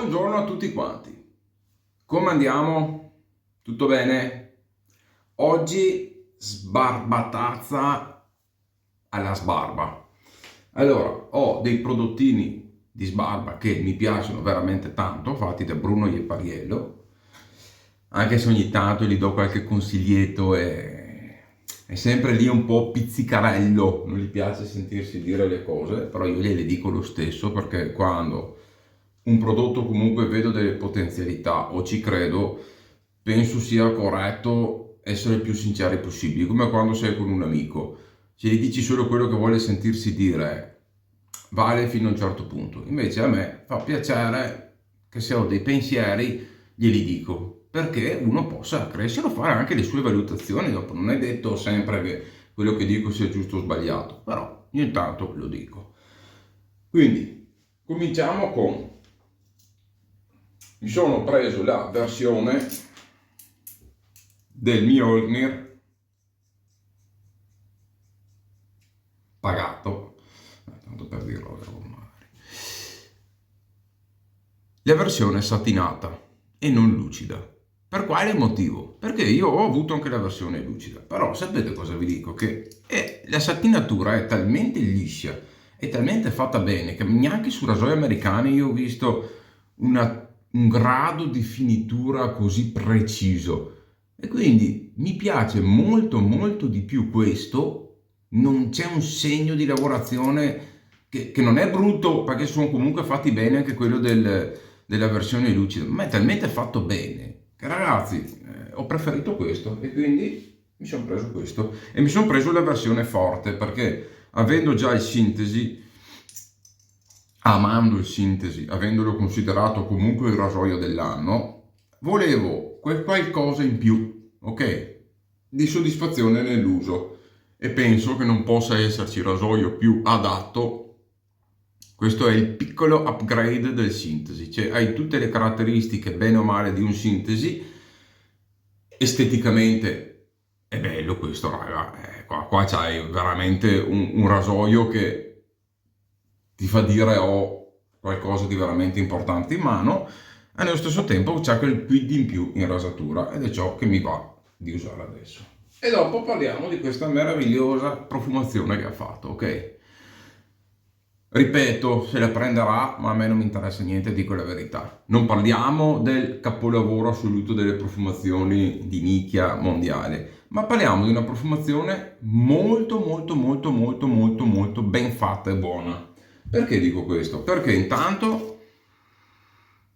Buongiorno a tutti quanti. Come andiamo? Tutto bene? Oggi sbarbatazza alla sbarba. Allora, ho dei prodottini di sbarba che mi piacciono veramente tanto, fatti da Bruno Iepariello, anche se ogni tanto gli do qualche consiglietto e è sempre lì un po' pizzicarello, non gli piace sentirsi dire le cose, però io gliele dico lo stesso perché quando un prodotto comunque vedo delle potenzialità o ci credo, penso sia corretto essere il più sinceri possibili, come quando sei con un amico. Se gli dici solo quello che vuole sentirsi dire, vale fino a un certo punto. Invece a me fa piacere che se ho dei pensieri glieli dico, perché uno possa crescere o fare anche le sue valutazioni. Dopo non è detto sempre che quello che dico sia giusto o sbagliato, però io intanto lo dico. Quindi cominciamo con: mi sono preso la versione del Mjolnir pagato, tanto per dirlo magari, la versione satinata e non lucida. Per quale motivo? Perché io ho avuto anche la versione lucida, però sapete cosa vi dico? Che la satinatura è talmente liscia, è talmente fatta bene, che neanche su rasoi americani io ho visto un grado di finitura così preciso. E quindi mi piace molto molto di più questo, non c'è un segno di lavorazione che non è brutto, perché sono comunque fatti bene anche quello della versione lucida, ma è talmente fatto bene che ragazzi, ho preferito questo e quindi mi sono preso questo e mi sono preso la versione forte perché avendo già il sintesi, amando il sintesi, avendolo considerato comunque il rasoio dell'anno, volevo quel qualcosa in più, ok? Di soddisfazione nell'uso e penso che non possa esserci rasoio più adatto. Questo è il piccolo upgrade del sintesi, cioè hai tutte le caratteristiche bene o male di un sintesi, esteticamente è bello questo raga, qua c'hai veramente un rasoio che ti fa dire ho qualcosa di veramente importante in mano e nello stesso tempo c'è quel quid in più in rasatura ed è ciò che mi va di usare adesso. E dopo parliamo di questa meravigliosa profumazione che ha fatto, ok? Ripeto, se la prenderà, ma a me non mi interessa niente, dico la verità. Non parliamo del capolavoro assoluto delle profumazioni di nicchia mondiale, ma parliamo di una profumazione molto molto molto molto molto molto ben fatta e buona. Perché dico questo? Perché intanto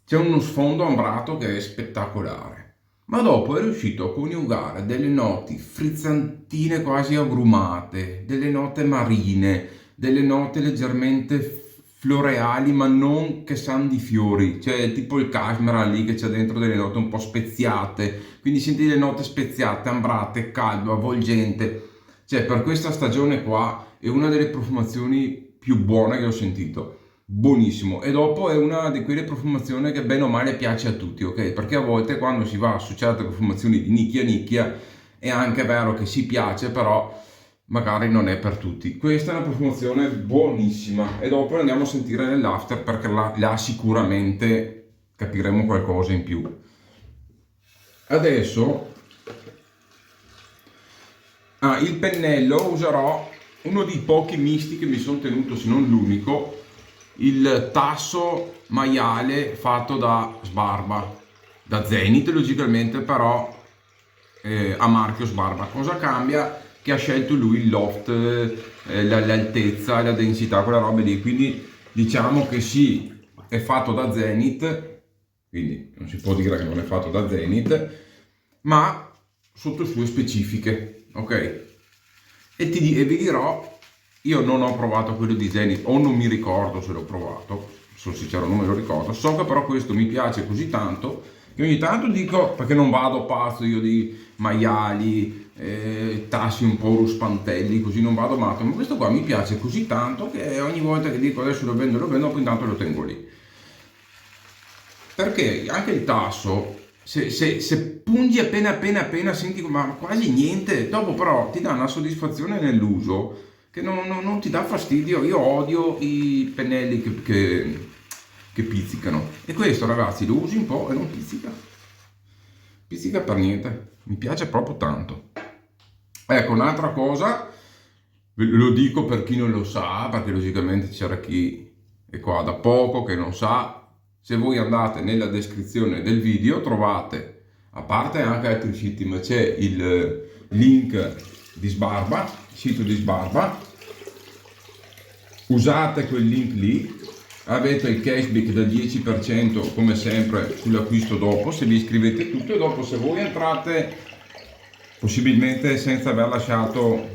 c'è uno sfondo ambrato che è spettacolare, ma dopo è riuscito a coniugare delle noti frizzantine quasi agrumate, delle note marine, delle note leggermente floreali ma non che sanno di fiori, cioè tipo il cashmere lì che c'è dentro delle note un po' speziate, quindi senti delle note speziate, ambrate, caldo, avvolgente. Cioè per questa stagione qua è una delle profumazioni più buone che ho sentito. Buonissimo. E dopo è una di quelle profumazioni che bene o male piace a tutti, ok? Perché a volte quando si va su certe profumazioni di nicchia nicchia è anche vero che si piace, però magari non è per tutti. Questa è una profumazione buonissima e dopo andiamo a sentire nell'after perché là sicuramente capiremo qualcosa in più. Adesso il pennello userò uno dei pochi misti che mi sono tenuto, se non l'unico, il tasso maiale fatto da Sbarba, da Zenith logicamente, però a marchio Sbarba. Cosa cambia? Che ha scelto lui il loft, l'altezza, la densità, quella roba lì, quindi diciamo che sì, è fatto da Zenith, quindi non si può dire che non è fatto da Zenith, ma sotto sue specifiche, ok? E vi dirò, io non ho provato quello di Zenith, o non mi ricordo se l'ho provato, sono sincero non me lo ricordo, so che però questo mi piace così tanto che ogni tanto dico, perché non vado pazzo io di maiali, tassi un po' ruspantelli, così non vado matto, ma questo qua mi piace così tanto che ogni volta che dico adesso lo vendo, poi intanto lo tengo lì. Perché anche il tasso, se pungi appena senti ma quasi niente, dopo però ti dà una soddisfazione nell'uso che non ti dà fastidio. Io odio i pennelli che che pizzicano. E questo, ragazzi, lo usi un po' e non pizzica per niente, mi piace proprio tanto. Ecco, un'altra cosa, lo dico per chi non lo sa, perché logicamente c'era chi è qua da poco che non sa. Se voi andate nella descrizione del video trovate, a parte anche altri siti, ma c'è il link di Sbarba, sito di Sbarba. Usate quel link lì, avete il cashback del 10% come sempre sull'acquisto dopo, se vi iscrivete tutto, e dopo se voi entrate, possibilmente senza aver lasciato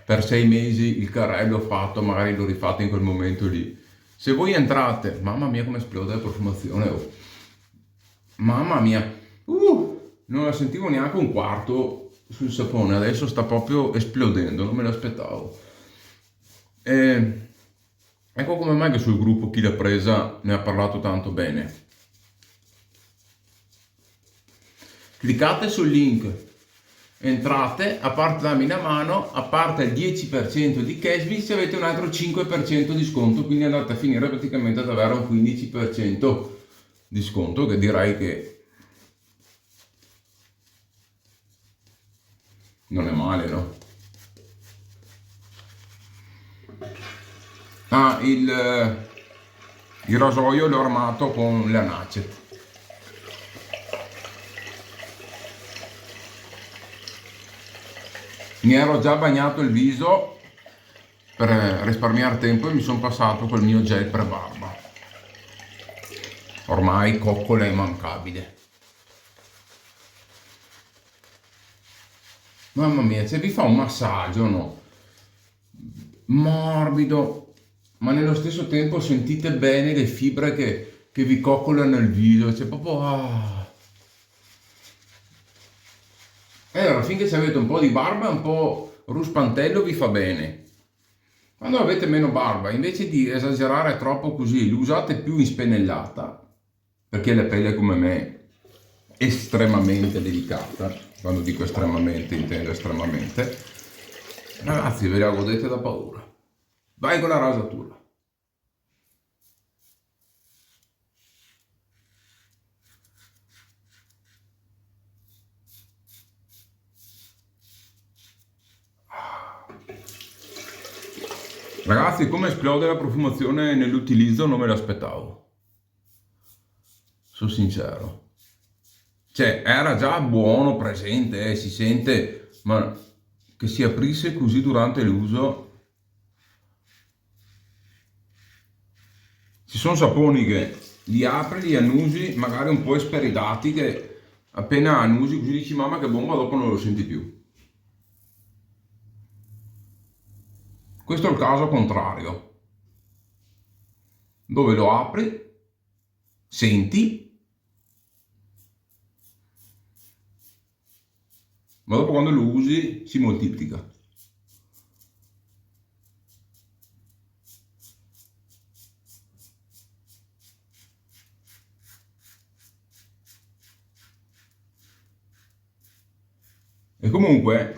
per 6 mesi il carrello fatto, magari lo rifate in quel momento lì. Se voi entrate, mamma mia come esplode la profumazione, oh. Mamma mia, non la sentivo neanche un quarto sul sapone, adesso sta proprio esplodendo, non me l'aspettavo. Ecco come mai che sul gruppo Chi l'ha presa ne ha parlato tanto bene. Cliccate sul link, entrate, a parte darmi una mano, a parte il 10% di cashback avete un altro 5% di sconto, quindi andate a finire praticamente ad avere un 15% di sconto, che direi che non è male, no? Il rasoio l'ho armato con la Nacet. Mi ero già bagnato il viso per risparmiare tempo e mi sono passato col mio gel per barba. Ormai coccola è immancabile. Mamma mia, se vi fa un massaggio, no? Morbido, ma nello stesso tempo sentite bene le fibre che vi coccolano il viso, c'è proprio... E allora, finché avete un po' di barba, un po' ruspantello vi fa bene. Quando avete meno barba, invece di esagerare troppo così, lo usate più in spennellata, perché la pelle come me è estremamente delicata. Quando dico estremamente, intendo estremamente. Ragazzi, ve la godete da paura. Vai con la rasatura. Ragazzi, come esplode la profumazione nell'utilizzo non me l'aspettavo. Sono sincero. Cioè, era già buono, presente, si sente, ma che si aprisse così durante l'uso. Ci sono saponi che li apri, li annusi, magari un po' esperidati, che appena annusi così dici mamma che bomba, dopo non lo senti più. Questo è il caso contrario, dove lo apri, senti, ma dopo quando lo usi si moltiplica. E comunque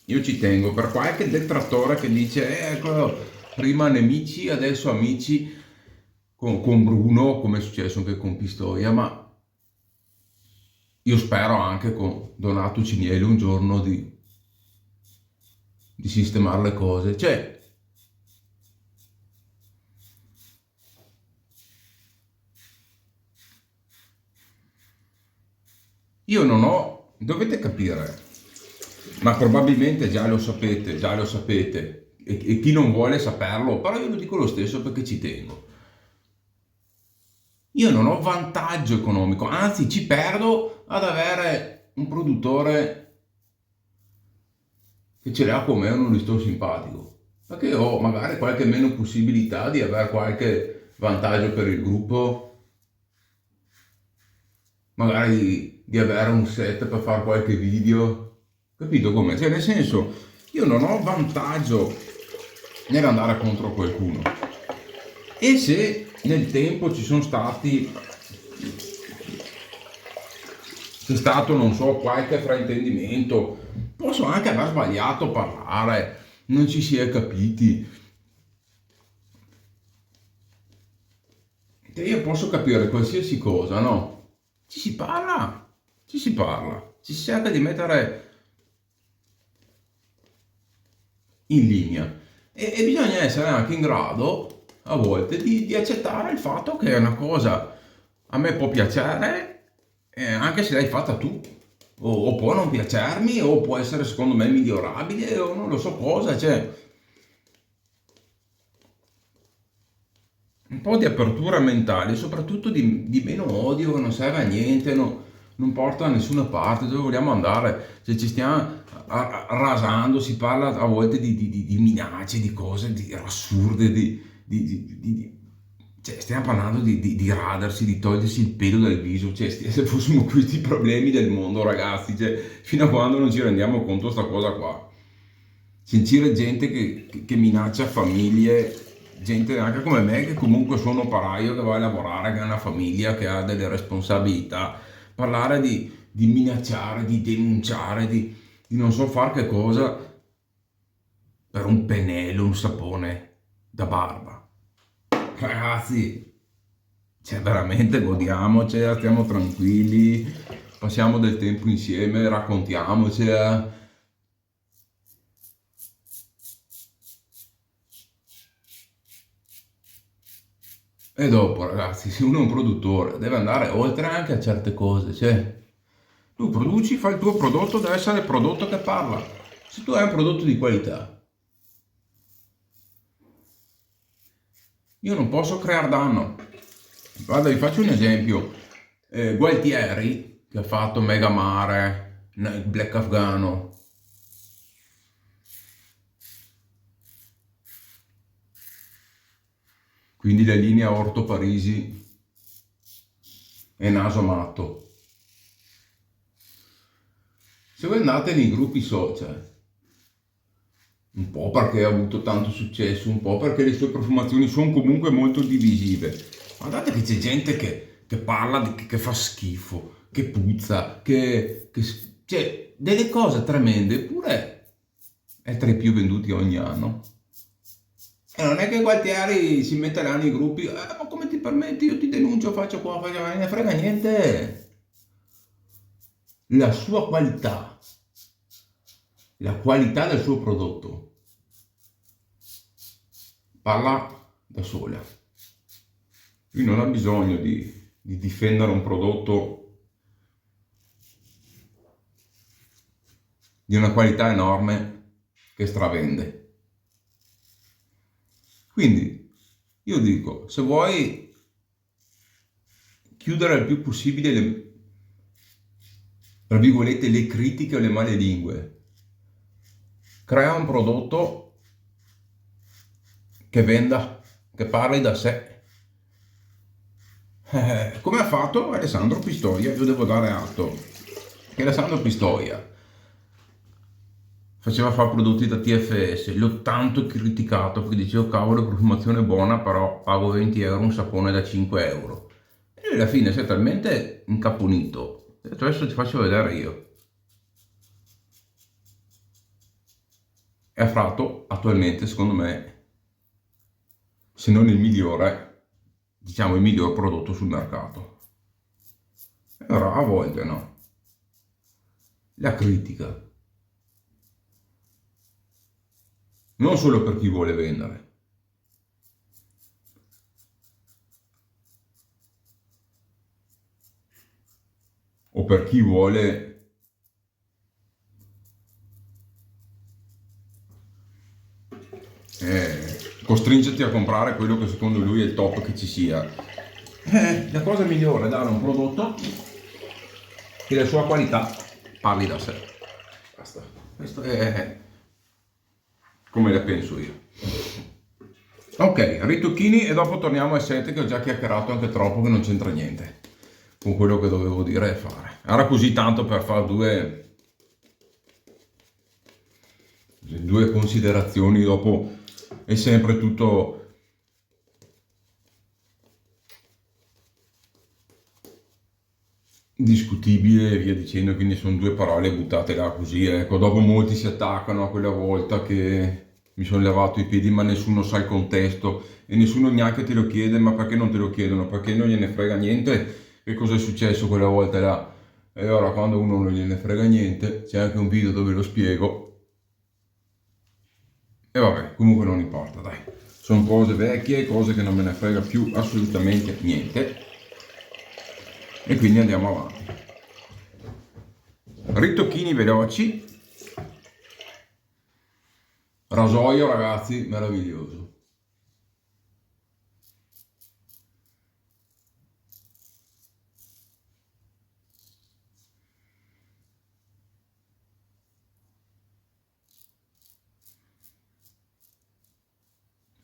io ci tengo, per qualche detrattore che dice ecco, prima nemici, adesso amici, con Bruno, come è successo anche con Pistoia, ma io spero anche con Donato Cinielli un giorno di sistemare le cose. Cioè, io non ho, dovete capire, ma probabilmente già lo sapete, e chi non vuole saperlo, però io lo dico lo stesso perché ci tengo. Io non ho vantaggio economico, anzi ci perdo ad avere un produttore che ce l'ha con me, non gli sto simpatico, perché ho magari qualche meno possibilità di avere qualche vantaggio per il gruppo, magari di avere un set per fare qualche video, capito come? Cioè, nel senso, io non ho vantaggio nell'andare contro qualcuno. E se nel tempo ci sono stati, c'è stato, non so, qualche fraintendimento, posso anche aver sbagliato a parlare, non ci si è capiti. io posso capire qualsiasi cosa, no? Ci si parla, ci si cerca di mettere in linea e bisogna essere anche in grado a volte di accettare il fatto che è una cosa a me può piacere anche se l'hai fatta tu o può non piacermi o può essere secondo me migliorabile o non lo so cosa, cioè un po' di apertura mentale, soprattutto di meno odio che non serve a niente, non porta da nessuna parte, dove vogliamo andare? Se ci stiamo rasando, si parla a volte di minacce, di cose assurde, cioè, stiamo parlando di radersi, di togliersi il pelo dal viso, cioè, se fossimo questi i problemi del mondo, ragazzi, cioè, fino a quando non ci rendiamo conto di sta cosa qua. Sentire gente che minaccia famiglie, gente anche come me che comunque sono operaio, che va a lavorare, che ha una famiglia, che ha delle responsabilità, parlare di minacciare, di denunciare, di non so far che cosa per un pennello, un sapone da barba. Ragazzi, cioè veramente godiamocela, stiamo tranquilli, passiamo del tempo insieme, raccontiamocela. E dopo, ragazzi, se uno è un produttore, deve andare oltre anche a certe cose, cioè, tu produci, fai il tuo prodotto, deve essere il prodotto che parla. Se tu hai un prodotto di qualità, io non posso creare danno. Guarda, vi faccio un esempio. Gualtieri, che ha fatto Mega Mare, Black Afghano, quindi le linee Orto Parisi e Naso Matto. Se voi andate nei gruppi social, un po' perché ha avuto tanto successo, un po' perché le sue profumazioni sono comunque molto divisive. Guardate che c'è gente che parla, che fa schifo, che puzza, cioè delle cose tremende, eppure è tra i più venduti ogni anno. E non è che Gualtieri si metterà nei gruppi, ma come ti permetti? Io ti denuncio, faccio qua, faccio, non ne frega niente. La sua qualità, la qualità del suo prodotto parla da sola. Lui non ha bisogno di difendere un prodotto di una qualità enorme che stravende. Quindi io dico, se vuoi chiudere il più possibile tra virgolette, le critiche o le male lingue, crea un prodotto che venda, che parli da sé. Come ha fatto Alessandro Pistoia, io devo dare atto che Alessandro Pistoia faceva fare prodotti da TFS, l'ho tanto criticato perché dicevo cavolo, profumazione buona, però pago 20 euro un sapone da 5 euro. E lui alla fine si è talmente incaponito, ho detto adesso ti faccio vedere io. E ha fatto attualmente, secondo me, se non il migliore, diciamo il miglior prodotto sul mercato. E ora a volte no. La critica. Non solo per chi vuole vendere. O per chi vuole costringerti a comprare quello che secondo lui è il top che ci sia. La cosa migliore è dare un prodotto che la sua qualità parli da sé. Basta. Questo è come la penso io. Ok, ritocchini e dopo torniamo ai 7 che ho già chiacchierato anche troppo che non c'entra niente con quello che dovevo dire e fare. Era così tanto per fare due considerazioni, dopo è sempre tutto discutibile e via dicendo, quindi sono due parole buttate là così, ecco, dopo molti si attaccano a quella volta che mi sono lavato i piedi, ma nessuno sa il contesto e nessuno neanche te lo chiede. Ma perché non te lo chiedono? Perché non gliene frega niente che cosa è successo quella volta là. E ora quando uno non gliene frega niente, c'è anche un video dove lo spiego. E vabbè, comunque non importa, dai. Sono cose vecchie, cose che non me ne frega più assolutamente niente. E quindi andiamo avanti. Ritocchini veloci. Rasoio, ragazzi, meraviglioso.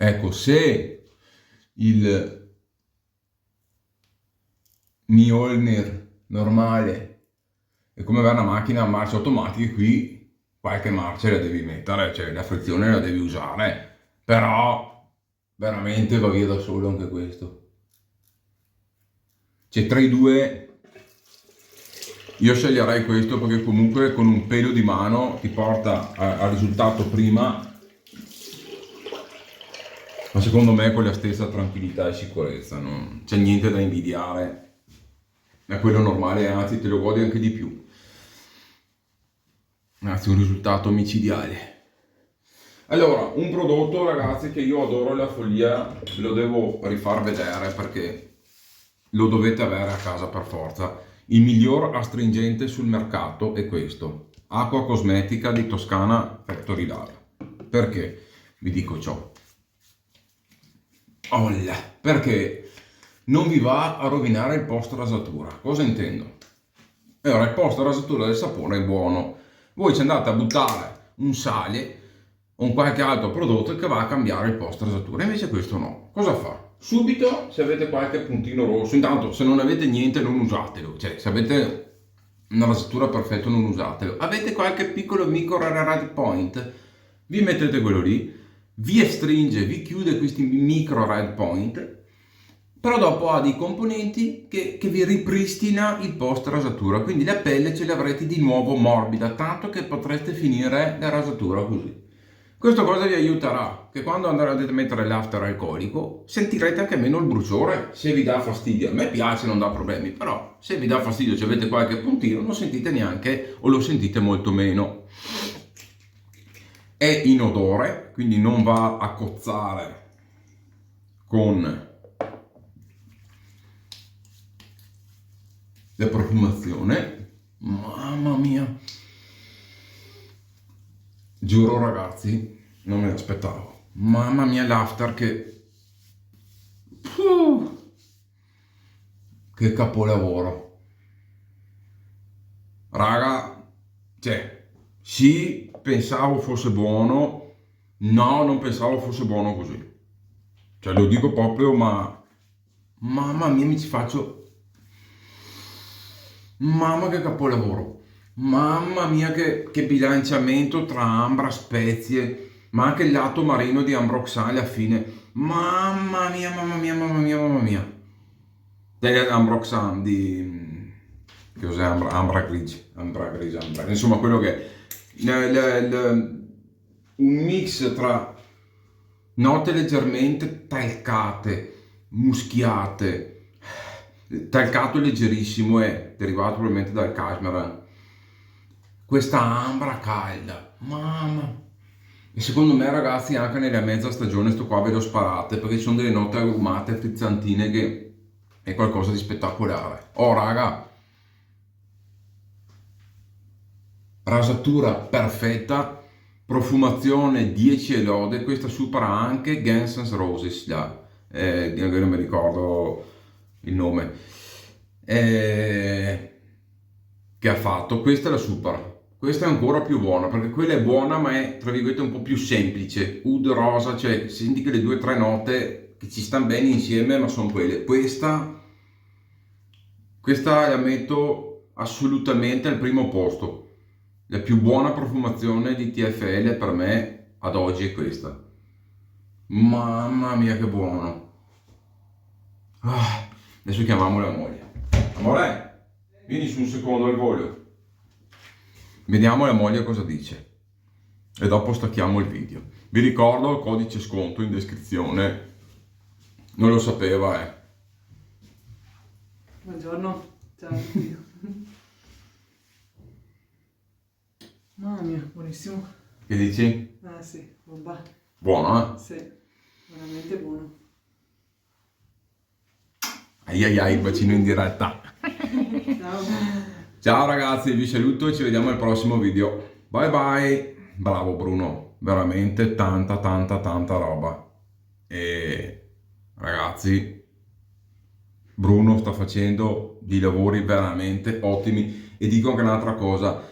Ecco, se il Mjolnir normale è come avere una macchina a marcia automatica, qui qualche marcia la devi mettere, cioè la frizione la devi usare, però veramente va via da solo anche questo. Cioè tra i due io sceglierei questo perché comunque con un pelo di mano ti porta al risultato prima, ma secondo me con la stessa tranquillità e sicurezza, non c'è niente da invidiare a quello normale, anzi te lo godi anche di più. Anzi, un risultato micidiale. Allora, un prodotto, ragazzi, che io adoro la follia, lo devo rifar vedere perché lo dovete avere a casa per forza. Il miglior astringente sul mercato è questo: Acqua Cosmetica di Toscana Factory Lab. Perché vi dico ciò? Perché non vi va a rovinare il post rasatura. Cosa intendo? Allora, il post rasatura del sapone è buono. Voi ci andate a buttare un sale o un qualche altro prodotto che va a cambiare il post rasatura, invece questo no. Cosa fa? Subito, se avete qualche puntino rosso, intanto se non avete niente non usatelo, cioè se avete una rasatura perfetta non usatelo. Avete qualche piccolo micro red point, vi mettete quello lì, vi stringe, vi chiude questi micro red point, però dopo ha dei componenti che vi ripristina il post rasatura, quindi la pelle ce l'avrete di nuovo morbida, tanto che potreste finire la rasatura così. Questa cosa vi aiuterà, che quando andrete a mettere l'after alcolico sentirete anche meno il bruciore, se vi dà fastidio. A me piace, non dà problemi, però se vi dà fastidio, se avete qualche puntino, non sentite neanche o lo sentite molto meno. È inodore, quindi non va a cozzare con la profumazione. Mamma mia, giuro ragazzi, non me l'aspettavo. Mamma mia, l'after che capolavoro, raga. Cioè, sì, pensavo fosse buono, no, non pensavo fosse buono così, cioè lo dico proprio, ma mamma mia, mi ci faccio. Mamma che capolavoro, mamma mia che bilanciamento tra ambra, spezie, ma anche il lato marino di Ambroxan alla fine. Mamma mia, mamma mia, mamma mia, mamma mia. Ambroxan di... che cos'è? Ambra grigia, insomma quello che è un mix tra note leggermente talcate, muschiate, talcato leggerissimo e derivato probabilmente dal cashmere, questa ambra calda, mamma. E secondo me ragazzi anche nella mezza stagione sto qua ve lo sparate, perché ci sono delle note agrumate frizzantine che è qualcosa di spettacolare. Oh raga, rasatura perfetta, profumazione 10 e lode. Questa supera anche Guns N' Roses, non mi ricordo il nome, che ha fatto. Questa è la supera. Questa è ancora più buona, perché quella è buona ma è tra virgolette un po' più semplice, oud rosa, cioè senti che le due o tre note che ci stanno bene insieme, ma sono quelle. Questa la metto assolutamente al primo posto. La più buona profumazione di TFL per me ad oggi è questa. Mamma mia che buono. Adesso chiamiamo la moglie. Amore, vieni su un secondo al volo. Vediamo la moglie cosa dice. E dopo stacchiamo il video. Vi ricordo il codice sconto in descrizione. Non lo sapeva, Buongiorno, ciao a tutti. Mamma mia, buonissimo. Che dici? Ah sì, bomba. Buono, Sì, veramente buono. Ai ai ai, il bacino in diretta. Ciao. Ciao ragazzi, vi saluto e ci vediamo al prossimo video. Bye bye. Bravo Bruno, veramente tanta roba. E ragazzi, Bruno sta facendo dei lavori veramente ottimi e dico anche un'altra cosa,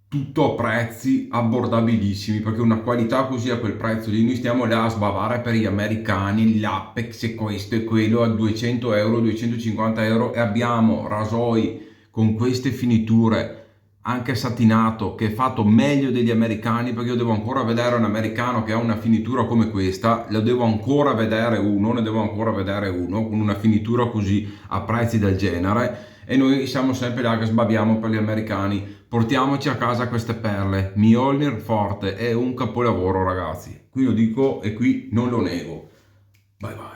tutto a prezzi abbordabilissimi, perché una qualità così a quel prezzo lì, noi stiamo là a sbavare per gli americani, l'Apex e questo e quello a 200 euro, 250 euro e abbiamo rasoi con queste finiture anche satinato che è fatto meglio degli americani, perché io devo ancora vedere un americano che ha una finitura come questa, ne devo ancora vedere uno con una finitura così a prezzi del genere, e noi siamo sempre là che sbaviamo per gli americani. Portiamoci a casa queste perle. Mjolnir forte è un capolavoro, ragazzi, qui lo dico e qui non lo nego. Bye bye.